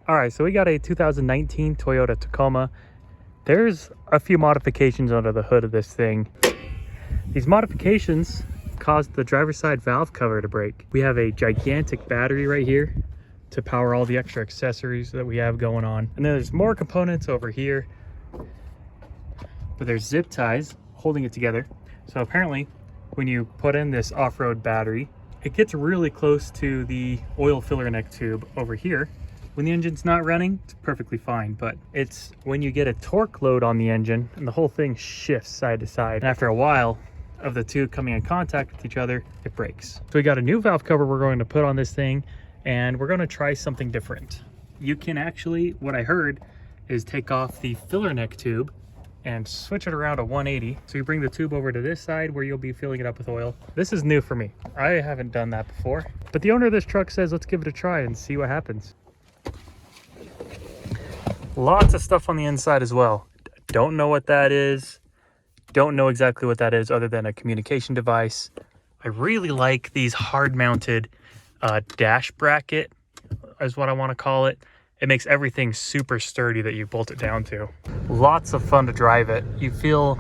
All right, so we got a 2019 Toyota Tacoma. There's a few modifications under the hood of this thing. These modifications caused the driver's side valve cover to break. We have a gigantic battery right here to power all the extra accessories that we have going on. And then there's more components over here, but there's zip ties holding it together. So apparently when you put in this off-road battery, it gets really close to the oil filler neck tube over here. When the engine's not running, it's perfectly fine, but it's when you get a torque load on the engine and the whole thing shifts side to side. And after a while of the two coming in contact with each other, it breaks. So we got a new valve cover we're going to put on this thing, and we're going to try something different. You can actually, what I heard, is take off the filler neck tube and switch it around to 180. So you bring the tube over to this side where you'll be filling it up with oil. This is new for me. I haven't done that before, but the owner of this truck says, let's give it a try and see what happens. Lots of stuff on the inside as well. Don't know what that is. Don't know exactly what that is other than a communication device. I really like these hard mounted dash bracket is what I want to call it. It makes everything super sturdy that you bolt it down to. Lots of fun to drive it. You feel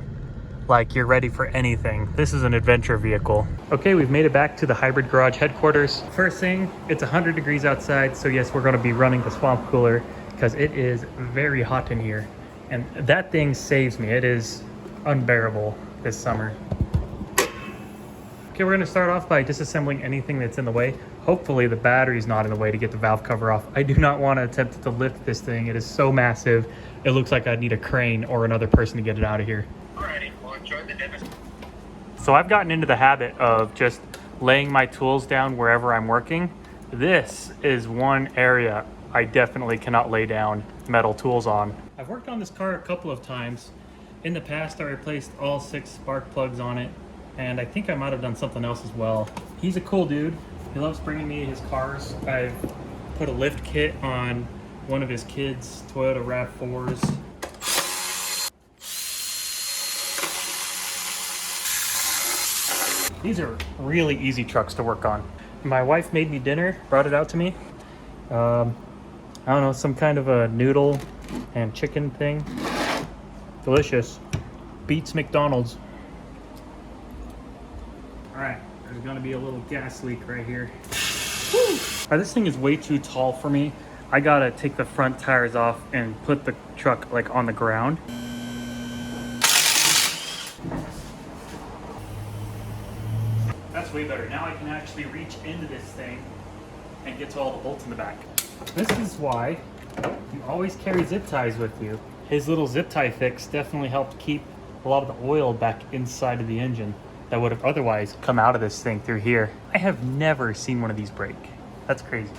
like you're ready for anything. This is an adventure vehicle. Okay, we've made it back to the Hybrid Garage headquarters. First thing, it's 100 degrees outside, so yes, we're going to be running the swamp cooler because it is very hot in here. And that thing saves me. It is unbearable this summer. Okay, we're going to start off by disassembling anything that's in the way. Hopefully the battery's not in the way to get the valve cover off. I do not want to attempt to lift this thing. It is so massive. It looks like I'd need a crane or another person to get it out of here. Alrighty, well, enjoy the demonstration. So I've gotten into the habit of just laying my tools down wherever I'm working. This is one area I definitely cannot lay down metal tools on. I've worked on this car a couple of times. In the past, I replaced all 6 spark plugs on it, and I think I might have done something else as well. He's a cool dude. He loves bringing me his cars. I've put a lift kit on one of his kids' Toyota RAV4s. These are really easy trucks to work on. My wife made me dinner, brought it out to me. I don't know, some kind of a noodle and chicken thing. Delicious. Beats McDonald's. All right, there's gonna be a little gas leak right here. Woo! All right, this thing is way too tall for me. I gotta take the front tires off and put the truck like on the ground. That's way better. Now I can actually reach into this thing and get to all the bolts in the back. This is why you always carry zip ties with you. His little zip tie fix definitely helped keep a lot of the oil back inside of the engine that would have otherwise come out of this thing through here. I have never seen one of these break. That's crazy.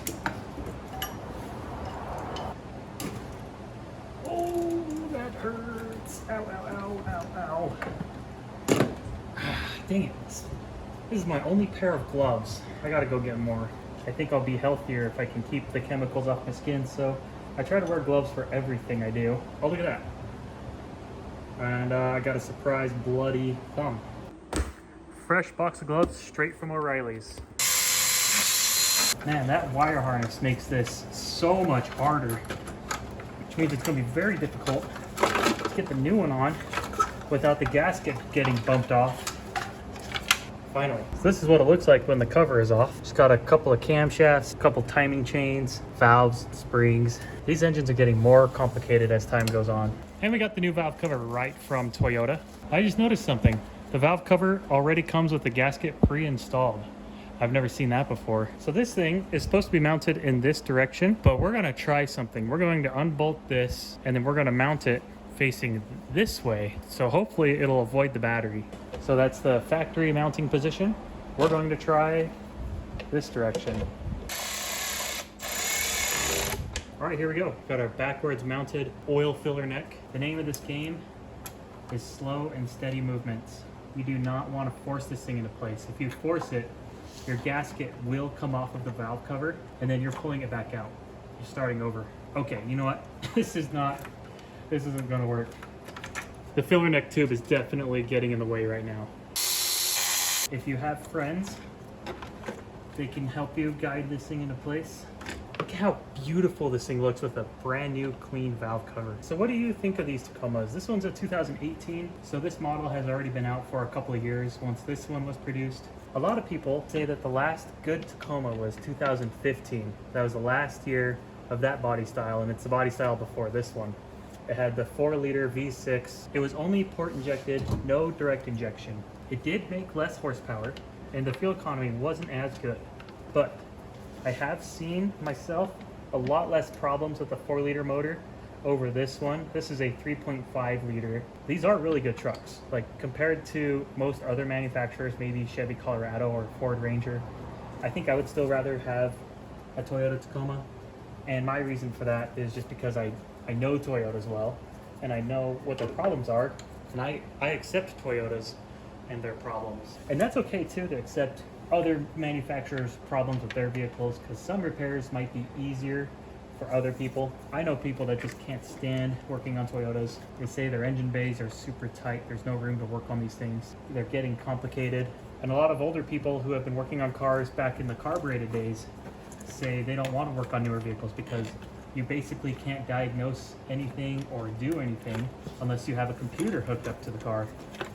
Oh, that hurts. Ow, ow, ow, ow, ow. Dang it. This is my only pair of gloves. I gotta go get more. I think I'll be healthier if I can keep the chemicals off my skin, so I try to wear gloves for everything I do. Oh, look at that. And I got a surprise bloody thumb. Fresh box of gloves straight from O'Reilly's. Man, that wire harness makes this so much harder, which means it's gonna be very difficult to get the new one on without the gasket getting bumped off. Finally. So this is what it looks like when the cover is off. Just got a couple of camshafts, a couple timing chains, valves, springs. These engines are getting more complicated as time goes on. And we got the new valve cover right from Toyota. I just noticed something. The valve cover already comes with the gasket pre-installed. I've never seen that before. So this thing is supposed to be mounted in this direction, but we're gonna try something. We're going to unbolt this and then we're gonna mount it facing this way. So hopefully it'll avoid the battery. So that's the factory mounting position. We're going to try this direction. All right, here we go. Got our backwards mounted oil filler neck. The name of this game is slow and steady movements. You do not want to force this thing into place. If you force it, your gasket will come off of the valve cover and then you're pulling it back out. You're starting over. Okay, you know what? This isn't gonna work. The filler neck tube is definitely getting in the way right now. If you have friends, they can help you guide this thing into place. Okay, how beautiful this thing looks with a brand new clean valve cover. So what do you think of these Tacomas? This one's a 2018, so this model has already been out for a couple of years once this one was produced. A lot of people say that the last good Tacoma was 2015. That was the last year of that body style, and it's the body style before this one. It had the 4-liter V6. It was only port injected, no direct injection. It did make less horsepower, and the fuel economy wasn't as good, but I have seen myself a lot less problems with the 4-liter motor over this one. This is a 3.5 liter. These are really good trucks. Like compared to most other manufacturers, maybe Chevy Colorado or Ford Ranger, I think I would still rather have a Toyota Tacoma. And my reason for that is just because I know Toyotas well, and I know what their problems are, and I accept Toyotas and their problems. And that's okay too, to accept other manufacturers' problems with their vehicles, because some repairs might be easier for other people. I know people that just can't stand working on Toyotas. They say their engine bays are super tight, there's no room to work on these things. They're getting complicated. And a lot of older people who have been working on cars back in the carbureted days say they don't want to work on newer vehicles because you basically can't diagnose anything or do anything unless you have a computer hooked up to the car.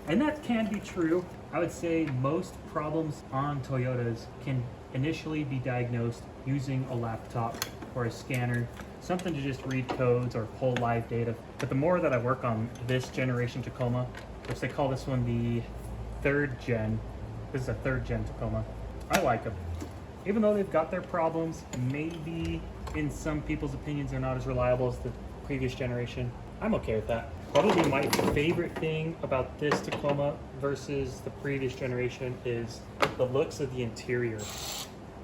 And that can be true. I would say most problems on Toyotas can initially be diagnosed using a laptop or a scanner, something to just read codes or pull live data. But the more that I work on this generation Tacoma, which they call this one the 3rd gen, this is a 3rd gen Tacoma, I like them. Even though they've got their problems, maybe in some people's opinions they're not as reliable as the previous generation, I'm okay with that. Probably my favorite thing about this Tacoma versus the previous generation is the looks of the interior.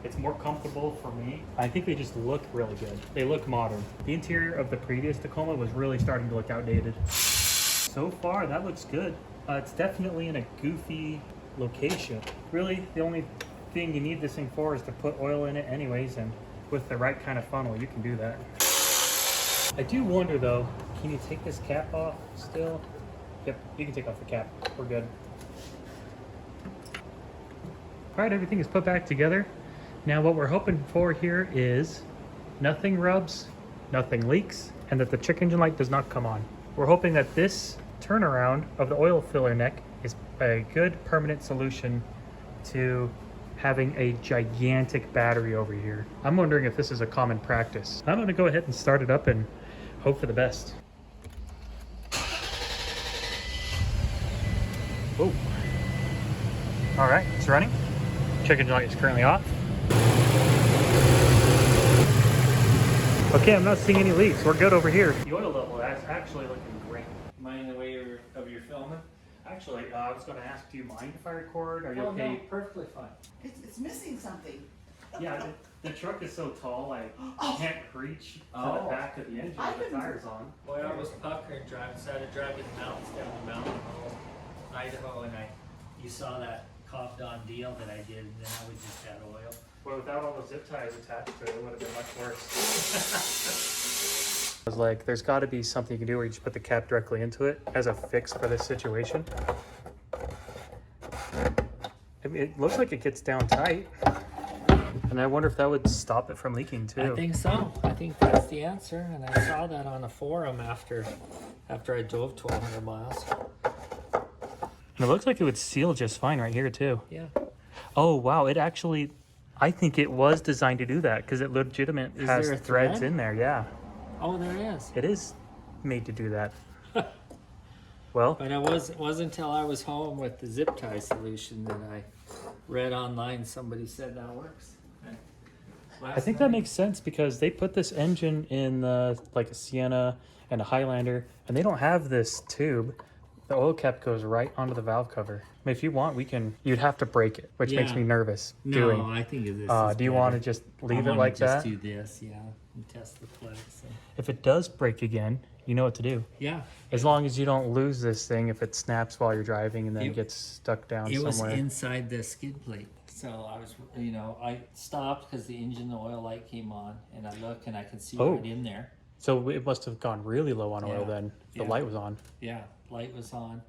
It's more comfortable for me. I think they just look really good. They look modern. The interior of the previous Tacoma was really starting to look outdated. So far, that looks good. It's definitely in a goofy location. Really, the only thing you need this thing for is to put oil in it anyways, and with the right kind of funnel, you can do that. I do wonder though, can you take this cap off still? Yep, you can take off the cap. We're good. All right, everything is put back together. Now what we're hoping for here is nothing rubs, nothing leaks, and that the check engine light does not come on. We're hoping that this turnaround of the oil filler neck is a good permanent solution to having a gigantic battery over here. I'm wondering if this is a common practice. I'm gonna go ahead and start it up and hope for the best. Oh. All right, it's running. Check engine light is currently off. Okay, I'm not seeing any leaks. We're good over here. The oil level is actually looking great. Mind the way of your filming? Actually, I was gonna ask, do you mind if I record? Are you Oh, okay? no, perfectly fine. It's missing something. Yeah, the truck is so tall, I can't reach to the Oh. back of the engine with the tires on. Boy, I was puckering driving, decided to drive in the mountains down to Mountain Home, Idaho, and you saw that copped on deal that I did, and then I would just add oil. Well, without all the zip ties attached to it, it would have been much worse. I was like, there's got to be something you can do where you just put the cap directly into it as a fix for this situation. I mean, it looks like it gets down tight. And I wonder if that would stop it from leaking too. I think so. I think that's the answer, and I saw that on a forum after I drove 1,200 miles. And it looks like it would seal just fine right here too. Yeah. Oh wow, it actually, I think it was designed to do that because it legitimate Is has there a threads thread? in there, yeah. Oh, there is. It is made to do that. Well, But it wasn't until I was home with the zip tie solution that I read online somebody said that works. I think that makes sense because they put this engine in like a Sienna and a Highlander, and they don't have this tube. The oil cap goes right onto the valve cover. I mean, if you want, you'd have to break it, which makes Yeah. me nervous No, doing. I think this is Do you want to just leave it like that? Just do this, yeah, and test the flex. And... If it does break again, you know what to do. Yeah. As long as you don't lose this thing if it snaps while you're driving and then It- gets stuck down It was somewhere. inside the skid plate. So I was, I stopped because the engine oil light came on, and I look and I can see Oh. right in there. So it must have gone really low on oil Yeah. then. The Yeah. light was on. Yeah, light was on.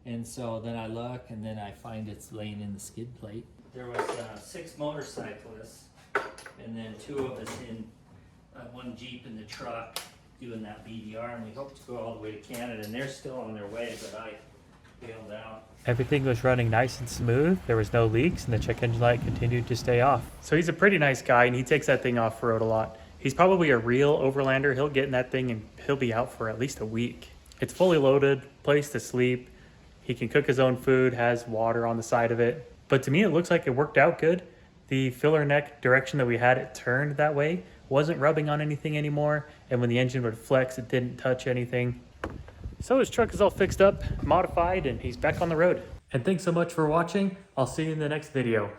And so then I look, and then I find it's laying in the skid plate. There was 6 motorcyclists, and then 2 of us one Jeep in the truck doing that BDR, and we hope to go all the way to Canada, and they're still on their way, but I bailed out. Everything was running nice and smooth. There was no leaks, and the check engine light continued to stay off. So he's a pretty nice guy, and he takes that thing off road a lot. He's probably a real overlander. He'll get in that thing, and he'll be out for at least a week. It's fully loaded, place to sleep. He can cook his own food, has water on the side of it. But to me, it looks like it worked out good. The filler neck direction that we had it turned that way wasn't rubbing on anything anymore. And when the engine would flex, it didn't touch anything. So his truck is all fixed up, modified, and he's back on the road. And thanks so much for watching. I'll see you in the next video.